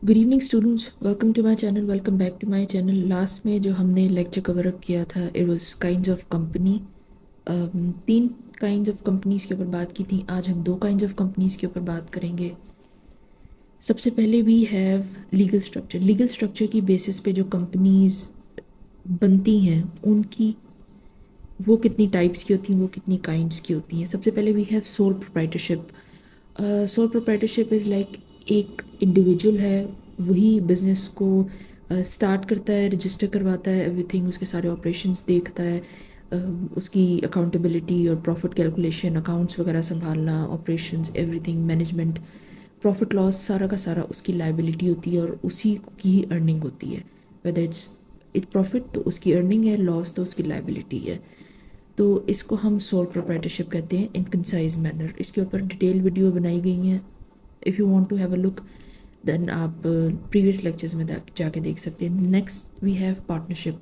Good evening students, welcome to my channel, welcome back to my channel. Last में जो हमने lecture cover up किया था it was kinds of company. तीन kinds of companies के ऊपर बात की थी। आज हम दो काइंड्स ऑफ कंपनीज के ऊपर बात करेंगे। सबसे पहले we have legal structure. Legal structure की बेसिस पे जो कंपनीज बनती हैं उनकी वो कितनी टाइप्स की होती हैं, वो कितनी काइंड्स की होती हैं। सबसे पहले we have sole proprietorship. Sole proprietorship is like एक इंडिविजुअल है, वही बिज़नेस को स्टार्ट करता है, रजिस्टर करवाता है, एवरीथिंग उसके सारे ऑपरेशंस देखता है, उसकी अकाउंटेबिलिटी और प्रॉफिट कैलकुलेशन, अकाउंट्स वगैरह संभालना, operations, everything, management, profit loss, सारा का सारा उसकी लाइबिलिटी होती है और उसी की ही अर्निंग होती है। वेदर इट प्रॉफिट तो उसकी अर्निंग है, लॉस तो उसकी लाइबिलिटी है। तो इसको हम सोल प्रोप्राइटरशिप कहते हैं इन कंसाइज मैनर। इसके ऊपर डिटेल वीडियो बनाई गई हैं। If you want to have a look then आप प्रीवियस लेक्चर्स में जाके देख सकते हैं। Next we have partnership.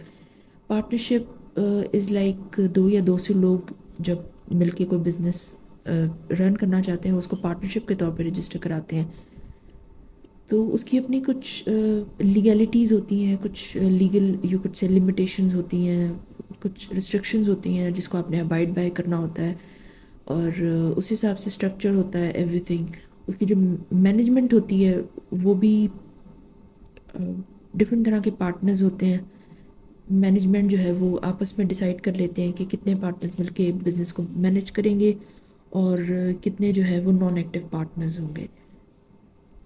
Partnership is like दो या दो से लोग जब मिलके कोई बिजनेस रन करना चाहते हैं उसको पार्टनरशिप के तौर पे रजिस्टर कराते हैं। तो उसकी अपनी कुछ लीगैलिटीज़ होती हैं, कुछ लीगल यू कुड से लिमिटेशंस होती हैं, कुछ रिस्ट्रिक्शंस होती हैं जिसको आपने अबाइड बाय करना होता है और उस हिसाब से स्ट्रक्चर होता है एवरीथिंग। उसकी जो मैनेजमेंट होती है वो भी डिफरेंट तरह के पार्टनर्स होते हैं। मैनेजमेंट जो है वो आपस में डिसाइड कर लेते हैं कि कितने पार्टनर्स मिलके बिज़नेस को मैनेज करेंगे और कितने जो है वो नॉन एक्टिव पार्टनर्स होंगे।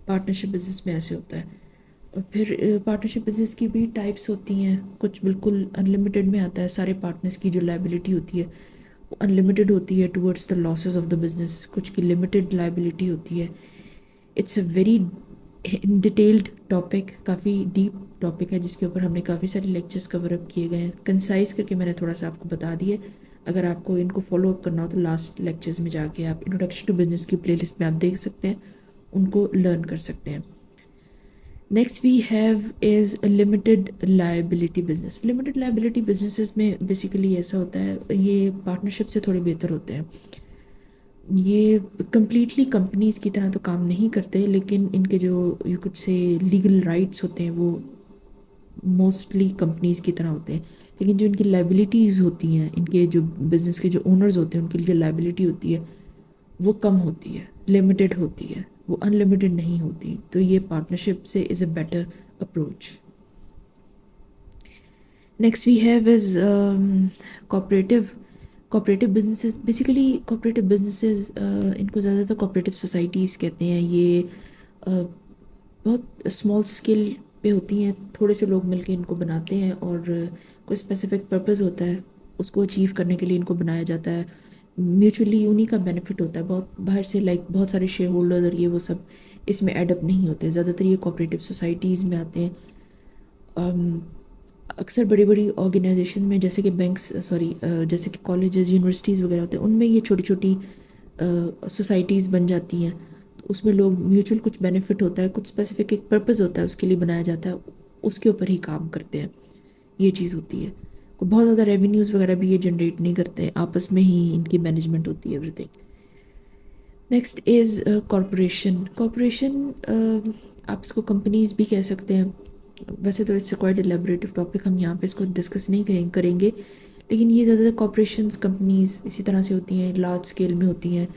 पार्टनरशिप बिज़नेस में ऐसे होता है। और फिर पार्टनरशिप बिज़नेस की भी टाइप्स होती हैं। कुछ बिल्कुल अनलिमिटेड में आता है, सारे पार्टनर्स की जो लाइबिलिटी होती है वो अनलिमिटेड होती है towards the losses of the business. कुछ की लिमिटेड लाइबिलिटी होती है। It's a very detailed topic, काफ़ी डीप टॉपिक है जिसके ऊपर हमने काफ़ी सारे लेक्चर्स कवर अप किए गए हैं। कंसाइज करके मैंने थोड़ा सा आपको बता दिए। अगर आपको इनको फॉलो अप करना हो तो लास्ट लेक्चर्स में जाके आप इंट्रोडक्शन टू बिज़नेस की प्लेलिस्ट में आप देख सकते हैं, उनको लर्न कर सकते हैं। Next we have is a limited liability business. Limited liability businesses में बेसिकली ऐसा होता है, ये पार्टनरशिप से थोड़े बेहतर होते हैं। ये कंप्लीटली कंपनीज की तरह तो काम नहीं करते, लेकिन इनके जो यू कुड से लीगल राइट्स होते हैं वो मोस्टली कंपनीज की तरह होते हैं। लेकिन जो इनकी लाइबिलिटीज़ होती हैं, इनके जो बिज़नेस के जो ओनर्स होते हैं उनकी जो लाइबिलिटी होती है वो कम होती है, लिमिटेड होती है, वो अनलिमिटेड नहीं होती। तो ये पार्टनरशिप से is a better approach. Next we have is cooperative. Cooperative businesses, basically cooperative businesses इनको ज़्यादातर कोऑपरेटिव सोसाइटीज़ कहते हैं। ये बहुत स्मॉल स्केल पे होती हैं, थोड़े से लोग मिलके इनको बनाते हैं और कोई स्पेसिफिक पर्पस होता है, उसको अचीव करने के लिए इनको बनाया जाता है। म्यूचुअली उन्हीं का बेनिफिट होता है। बहुत बाहर से लाइक बहुत सारे शेयर होल्डर्स और ये वो सब इसमें एडअप नहीं होते। ज़्यादातर ये कोऑपरेटिव सोसाइटीज़ में आते हैं। अक्सर बड़ी बड़ी ऑर्गेनाइजेशन में जैसे कि बैंक्स, सॉरी, जैसे कि कॉलेजेस, यूनिवर्सिटीज़ वगैरह होते हैं, उनमें ये छोटी छोटी सोसाइटीज़ बन जाती हैं। तो उसमें लोग म्यूचुअल कुछ बेनिफिट होता है, कुछ स्पेसिफिक एक पर्पस होता है उसके लिए बनाया जाता है, उसके ऊपर ही काम करते हैं। ये चीज़ होती है। कोई बहुत ज़्यादा रेवेन्यूज़ वगैरह भी ये जनरेट नहीं करते हैं, आपस में ही इनकी मैनेजमेंट होती है everything. Next is corporation. Corporation आप इसको कंपनीज भी कह सकते हैं। वैसे तो इट्स क्वाइट एलेबरेटिव टॉपिक, हम यहाँ पे इसको डिस्कस नहीं करेंगे, लेकिन ये ज़्यादातर कॉरपोरेशंस, कंपनीज इसी तरह से होती हैं, लार्ज स्केल में होती हैं,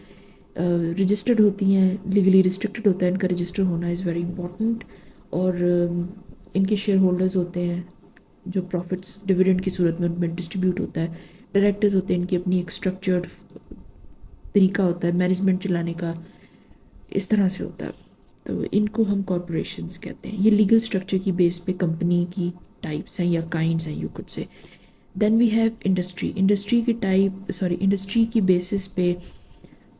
रजिस्टर्ड होती हैं, लीगली रिस्ट्रिक्टेड होता है इनका रजिस्टर होना, इज़ वेरी इंपॉर्टेंट। और इनके शेयर होल्डर्स होते हैं जो प्रॉफिट्स डिविडेंड की सूरत में उनमें डिस्ट्रीब्यूट होता है। डायरेक्टर्स होते हैं, इनकी अपनी एक स्ट्रक्चर्ड तरीका होता है मैनेजमेंट चलाने का, इस तरह से होता है। तो इनको हम कॉरपोरेशंस कहते हैं। ये लीगल स्ट्रक्चर की बेस पे कंपनी की टाइप्स हैं या काइंड्स हैं, you could say. Then we have industry. Industry की टाइप, सॉरी, इंडस्ट्री की बेसिस पे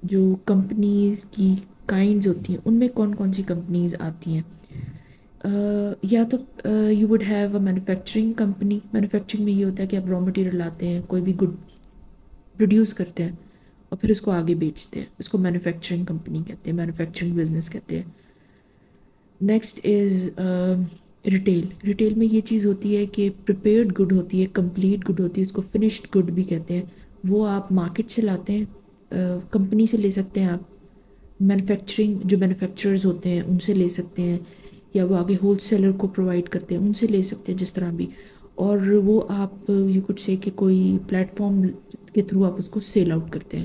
जो कंपनीज की काइंड्स होती हैं उनमें कौन कौन सी कंपनीज आती हैं। या तो you would have a manufacturing company. Manufacturing में ये होता है कि आप रॉ मटेरियल लाते हैं, कोई भी गुड प्रोड्यूस करते हैं और फिर उसको आगे बेचते हैं, उसको मैन्युफैक्चरिंग कंपनी कहते हैं, मैन्युफैक्चरिंग बिजनेस कहते हैं। Next is retail. रिटेल में ये चीज़ होती है कि प्रिपेयर्ड गुड होती है, कंप्लीट गुड होती है, उसको फिनिश्ड गुड भी कहते हैं। वो आप मार्केट से लाते हैं, कंपनी से ले सकते हैं आप, मैन्युफैक्चरिंग जो मैन्युफैक्चरर्स होते हैं उनसे ले सकते हैं, یا وہ آگے ہول سیلر کو پرووائڈ کرتے ہیں، ان سے لے سکتے ہیں جس طرح بھی، اور وہ آپ یو کڈ سے کہ کوئی پلیٹ فارم کے تھرو آپ اس کو سیل آؤٹ کرتے ہیں،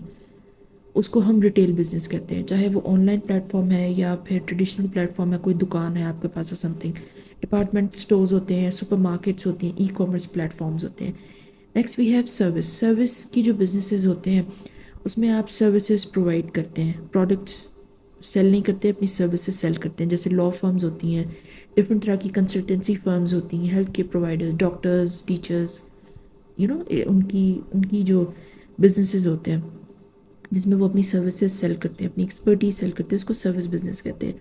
اس کو ہم ریٹیل بزنس کہتے ہیں، چاہے وہ آن لائن پلیٹ فارم ہے یا پھر ٹریڈیشنل پلیٹ فارم ہے، کوئی دکان ہے آپ کے پاس اور سم تھنگ، ڈپارٹمنٹ اسٹورز ہوتے ہیں، سپر مارکیٹس ہوتی ہیں، ای کامرس پلیٹ فارمز ہوتے ہیں۔ نیکسٹ وی ہیو سروس کی جو بزنسز ہوتے ہیں اس میں آپ سروسز پرووائڈ کرتے ہیں، پروڈکٹس سیل نہیں کرتے، اپنی سروسز سیل کرتے ہیں، جیسے لا فرمز ہوتی ہیں، ڈفرنٹ طرح کی کنسلٹنسی فرمز ہوتی ہیں، health care provider, doctors, teachers, ان کی جو بزنسز ہوتے ہیں جس میں وہ اپنی سروسز سیل کرتے ہیں، اپنی ایکسپرٹیز سیل کرتے ہیں، اس کو سروس بزنس کہتے ہیں،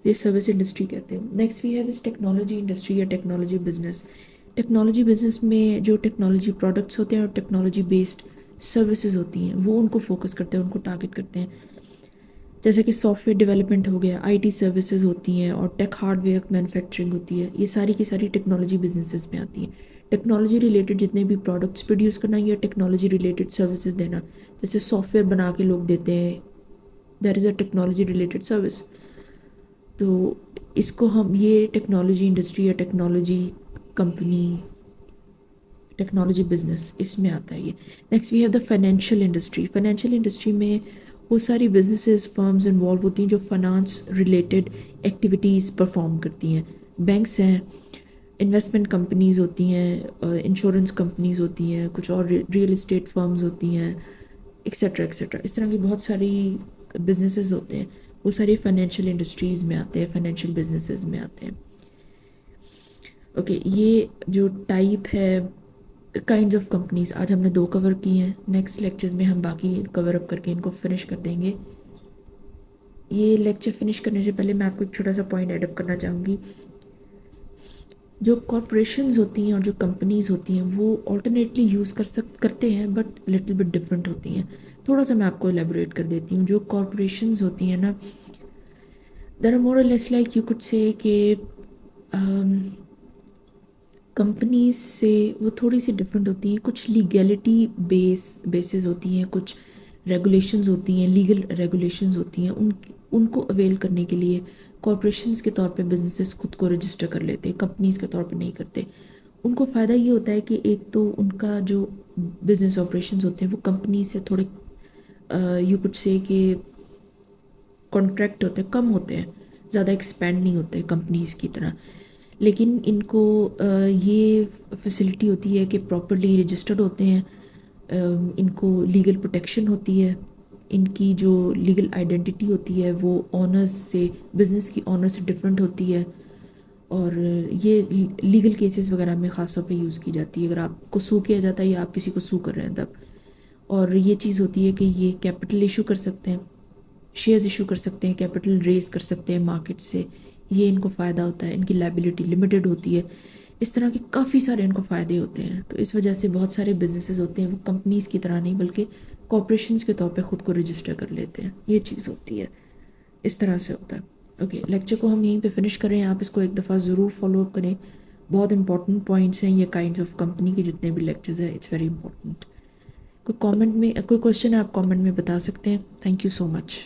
یہ سروس انڈسٹری کہتے ہیں۔ Next we have is technology industry یا ٹیکنالوجی بزنس۔ ٹیکنالوجی بزنس میں جو ٹیکنالوجی پروڈکٹس ہوتے ہیں اور ٹیکنالوجی بیسڈ سروسز ہوتی ہیں وہ ان کو فوکس کرتے ہیں، ان کو ٹارگٹ کرتے ہیں، جیسے کہ سافٹ ویئر ڈیولپمنٹ ہو گیا، آئی ٹی سروسز ہوتی ہیں، اور ٹیک ہارڈ ویئر مینوفیکچرنگ ہوتی ہے، یہ ساری کی ساری ٹیکنالوجی بزنسز میں آتی ہیں۔ ٹیکنالوجی ریلیٹڈ جتنے بھی پروڈکٹس پروڈیوس کرنا یا ٹیکنالوجی ریلیٹڈ سروسز دینا، جیسے سافٹ ویئر بنا کے لوگ دیتے ہیں، that is a technology related service. تو اس کو ہم یہ ٹیکنالوجی انڈسٹری یا ٹیکنالوجی کمپنی، ٹیکنالوجی بزنس اس میں آتا ہے یہ۔ Next we have the financial industry. Financial industry میں وہ ساری بزنسز فرمز انوالو ہوتی ہیں جو فائنانس ریلیٹڈ ایکٹیویٹیز پرفارم کرتی ہیں، بینکس ہیں، انویسٹمنٹ کمپنیز ہوتی ہیں، انشورنس کمپنیز ہوتی ہیں، کچھ اور ریئل اسٹیٹ فرمز ہوتی ہیں، ایکسیٹرا ایکسیٹرا، اس طرح کی بہت ساری بزنسز ہوتے ہیں، وہ ساری فائنینشیل انڈسٹریز میں آتے ہیں، فائنینشیل بزنسز میں آتے ہیں۔ اوکے، یہ جو ٹائپ ہے کائنڈز آف کمپنیز، آج ہم نے 2 کور کی ہیں، نیکسٹ لیکچرز میں ہم باقی کور اپ کر کے ان کو فنش کر دیں گے۔ یہ لیکچر فنش کرنے سے پہلے میں آپ کو ایک چھوٹا سا پوائنٹ ایڈ اپ کرنا چاہوں گی۔ جو کارپوریشنز ہوتی ہیں اور جو کمپنیز ہوتی ہیں وہ آلٹرنیٹلی یوز کرتے ہیں، بٹ لٹل بٹ ڈفرینٹ ہوتی ہیں۔ تھوڑا سا میں آپ کو ایلیبوریٹ کر دیتی ہوں۔ جو کارپوریشنز ہوتی ہیں نا، دیر آر مور اور لیس لائک یو کڈ سے کہ کمپنیز سے وہ تھوڑی سی ڈفرینٹ ہوتی ہیں، کچھ لیگیلٹی بیسز ہوتی ہیں، کچھ ریگولیشنز ہوتی ہیں، لیگل ریگولیشنز ہوتی ہیں، ان کو اویل کرنے کے لیے کارپوریشنز کے طور پہ بزنسز خود کو رجسٹر کر لیتے ہیں، کمپنیز کے طور پہ نہیں کرتے۔ ان کو فائدہ یہ ہوتا ہے کہ ایک تو ان کا جو بزنس آپریشنز ہوتے ہیں وہ کمپنی سے تھوڑے یو کڈ سے کہ کانٹریکٹ ہوتے ہیں، کم ہوتے ہیں، زیادہ ایکسپینڈ نہیں ہوتے کمپنیز کی طرح، لیکن ان کو یہ فیسلٹی ہوتی ہے کہ پراپرلی رجسٹرڈ ہوتے ہیں، ان کو لیگل پروٹیکشن ہوتی ہے، ان کی جو لیگل آئیڈینٹی ہوتی ہے وہ آنرز سے، بزنس کی آنر سے ڈفرینٹ ہوتی ہے، اور یہ لیگل کیسز وغیرہ میں خاص طور پہ یوز کی جاتی ہے، اگر آپ کو سو کیا جاتا ہے یا آپ کسی کو سو کر رہے ہیں تب۔ اور یہ چیز ہوتی ہے کہ یہ کیپٹل ایشو کر سکتے ہیں، شیئرز ایشو کر سکتے ہیں، کیپٹل ریز کر سکتے ہیں مارکیٹ سے، یہ ان کو فائدہ ہوتا ہے، ان کی لائبلٹی لمیٹڈ ہوتی ہے، اس طرح کے کافی سارے ان کو فائدے ہوتے ہیں۔ تو اس وجہ سے بہت سارے بزنسز ہوتے ہیں وہ کمپنیز کی طرح نہیں بلکہ کارپوریشنز کے طور پہ خود کو رجسٹر کر لیتے ہیں، یہ چیز ہوتی ہے، اس طرح سے ہوتا ہے۔ اوکے، لیکچر کو ہم یہیں پہ فنش کریں، آپ اس کو ایک دفعہ ضرور فالو اپ کریں، بہت امپورٹنٹ پوائنٹس ہیں یہ کائنڈز آف کمپنی کے جتنے بھی لیکچرز ہیں، اٹس ویری امپورٹنٹ۔ کوئی کامنٹ میں کوئی کوشچن ہے آپ کامنٹ میں بتا سکتے ہیں۔ Thank you so much.